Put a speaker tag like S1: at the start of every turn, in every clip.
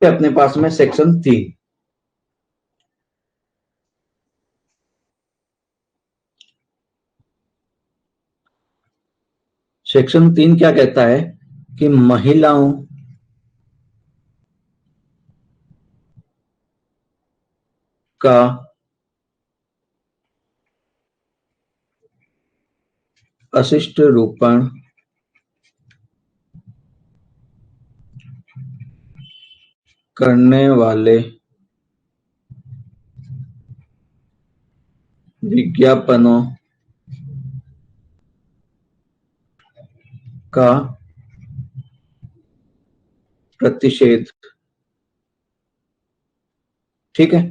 S1: अपने पास में section 3। Section 3 क्या कहता है कि महिलाओं का अशिष्ट रूपण करने वाले विज्ञापनों का प्रतिषेध। ठीक है।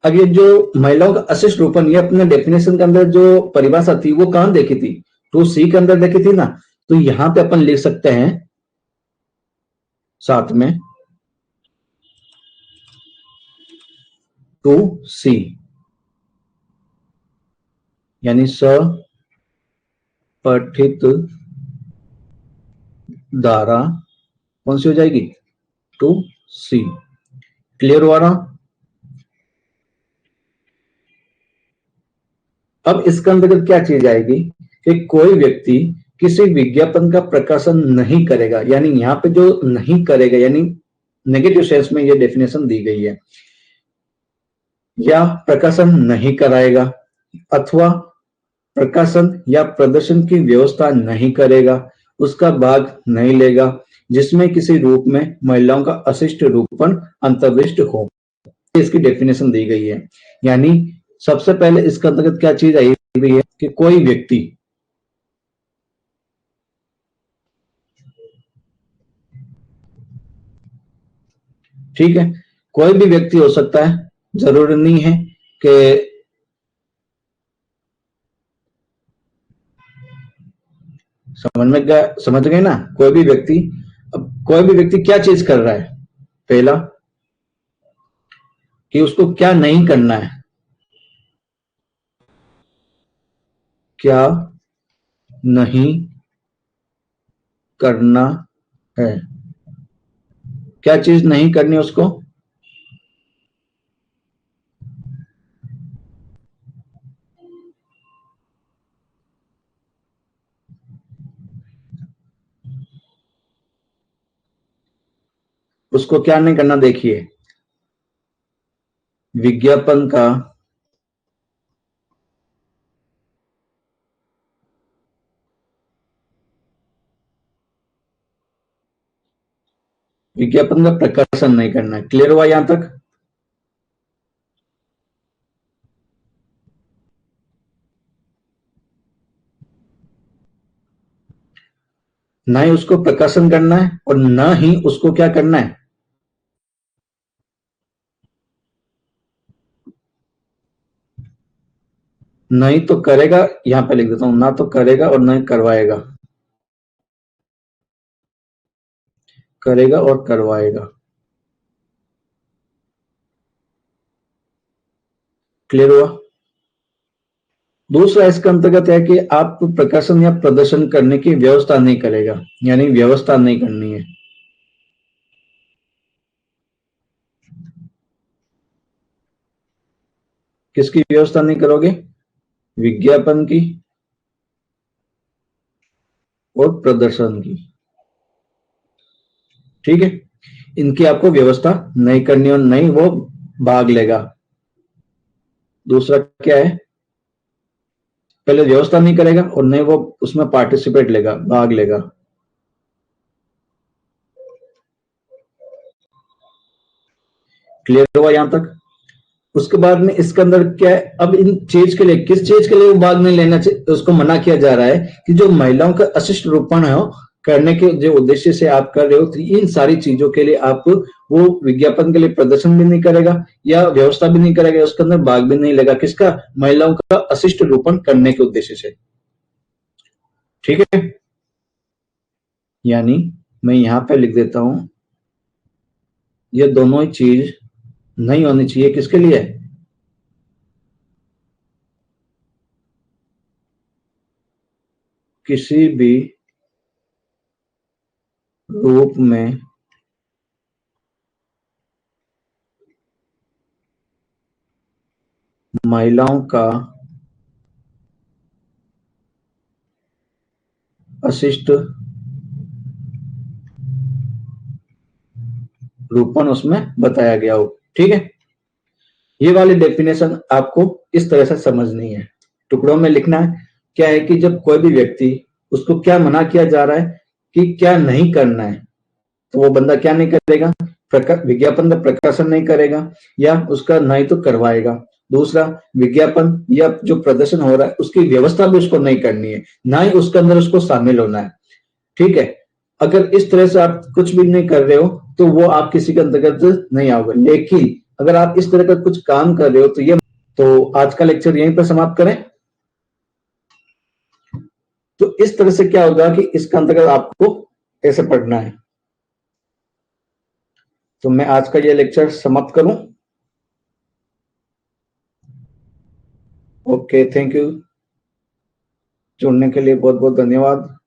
S1: अब ये जो महिलाओं का अशिष्ट रूपण, ये अपने डेफिनेशन के अंदर जो परिभाषा थी वो कहां देखी थी? 2C के अंदर देखी थी ना। तो यहां पे अपन लिख सकते हैं साथ में 2C, यानी सपठित धारा कौन सी हो जाएगी? 2C। क्लियर हुआ ना? अब इसके अंतर्गत क्या चीज आएगी कि कोई व्यक्ति किसी विज्ञापन का प्रकाशन नहीं करेगा, यानी यहां पे जो नहीं करेगा यानी नेगेटिव सेंस में ये डेफिनेशन दी गई है, या प्रकाशन नहीं कराएगा अथवा प्रकाशन या प्रदर्शन की व्यवस्था नहीं करेगा, उसका भाग नहीं लेगा जिसमें किसी रूप में महिलाओं का अशिष्ट रूपण अंतर्विष्ट हो। इसकी डेफिनेशन दी गई है। यानी सबसे पहले इसके अंतर्गत क्या चीज आई हुई है कि कोई व्यक्ति ठीक है, कोई भी व्यक्ति हो सकता है, जरूरी नहीं है कि समझ गए ना? कोई भी व्यक्ति, अब कोई भी व्यक्ति क्या चीज कर रहा है? पहला कि उसको क्या नहीं करना है, क्या नहीं करना है, क्या चीज नहीं करनी है उसको? उसको क्या नहीं करना? देखिए, विज्ञापन का विज्ञापन का प्रकाशन नहीं करना है। क्लियर हुआ यहां तक? ना ही उसको प्रकाशन करना है और ना ही उसको क्या करना है, नहीं तो करेगा। यहां पे लिख देता हूं, ना तो करेगा और ना ही करवाएगा, करेगा और करवाएगा। क्लियर हुआ? दूसरा इसके अंतर्गत है कि आप प्रकाशन या प्रदर्शन करने की व्यवस्था नहीं करेगा, यानी व्यवस्था नहीं करनी है। किसकी व्यवस्था नहीं करोगे? विज्ञापन की और प्रदर्शन की। ठीक है, इनकी आपको व्यवस्था नहीं करनी और नहीं वो भाग लेगा। दूसरा क्या है? पहले व्यवस्था नहीं करेगा और नहीं वो उसमें पार्टिसिपेट लेगा, भाग लेगा। क्लियर हुआ यहां तक? उसके बाद में इसके अंदर क्या है, अब इन चीज के लिए, किस चीज के लिए भाग नहीं लेना चाहिए, उसको मना किया जा रहा है कि जो महिलाओं का अशिष्ट रूपण है करने के जो उद्देश्य से आप कर रहे हो, तो इन सारी चीजों के लिए आप वो विज्ञापन के लिए प्रदर्शन भी नहीं करेगा या व्यवस्था भी नहीं करेगा, उसके अंदर भाग भी नहीं लेगा। किसका? महिलाओं का अशिष्ट रूपण करने के उद्देश्य से। ठीक है, यानी मैं यहां पे लिख देता हूं, ये दोनों ही चीज नहीं होनी चाहिए। किसके लिए? किसी भी रूप में महिलाओं का अशिष्ट रूपन उसमें बताया गया हो। ठीक है, ये वाली डेफिनेशन आपको इस तरह से समझनी है, टुकड़ों में लिखना है। क्या है कि जब कोई भी व्यक्ति, उसको क्या मना किया जा रहा है कि क्या नहीं करना है, तो वो बंदा क्या नहीं करेगा, विज्ञापन का प्रकाशन नहीं करेगा, या उसका नहीं तो करवाएगा। दूसरा, विज्ञापन या जो प्रदर्शन हो रहा है उसकी व्यवस्था भी उसको नहीं करनी है, ना ही उसके अंदर उसको शामिल होना है। ठीक है, अगर इस तरह से आप कुछ भी नहीं कर रहे हो तो वो आप किसी के अंतर्गत नहीं आओगे। लेकिन अगर आप इस तरह का कुछ काम कर रहे हो तो ये, तो आज का लेक्चर यहीं पर समाप्त करें। तो इस तरह से क्या होगा कि इसका अंतर्गत आपको ऐसे पढ़ना है। तो मैं आज का ये लेक्चर समाप्त करूं। Okay, thank you. जुड़ने के लिए बहुत बहुत धन्यवाद।